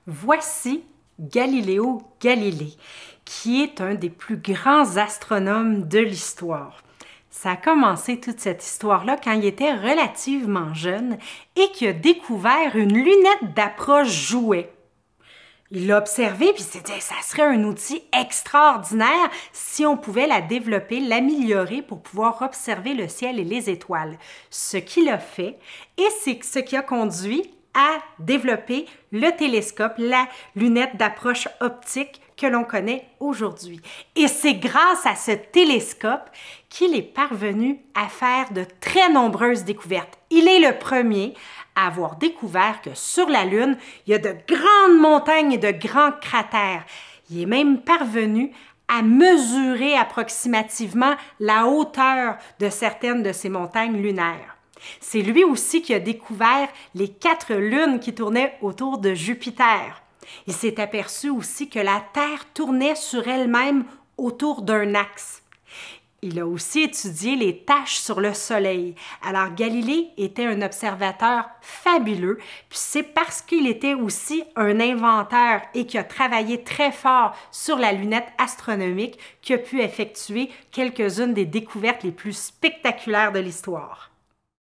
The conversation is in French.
Voici Galileo Galilei, qui est un des plus grands astronomes de l'histoire. Ça a commencé toute cette histoire-là quand il était relativement jeune et qu'il a découvert une lunette d'approche jouet. Il l'a observé puis il s'est dit que ça serait un outil extraordinaire si on pouvait la développer, l'améliorer pour pouvoir observer le ciel et les étoiles. Ce qu'il a fait et c'est ce qui a conduit à développer le télescope, la lunette d'approche optique que l'on connaît aujourd'hui. Et c'est grâce à ce télescope qu'il est parvenu à faire de très nombreuses découvertes. Il est le premier à avoir découvert que sur la Lune, il y a de grandes montagnes et de grands cratères. Il est même parvenu à mesurer approximativement la hauteur de certaines de ces montagnes lunaires. C'est lui aussi qui a découvert les 4 lunes qui tournaient autour de Jupiter. Il s'est aperçu aussi que la Terre tournait sur elle-même autour d'un axe. Il a aussi étudié les taches sur le Soleil. Alors Galilée était un observateur fabuleux, puis c'est parce qu'il était aussi un inventeur et qu'il a travaillé très fort sur la lunette astronomique qu'il a pu effectuer quelques-unes des découvertes les plus spectaculaires de l'histoire.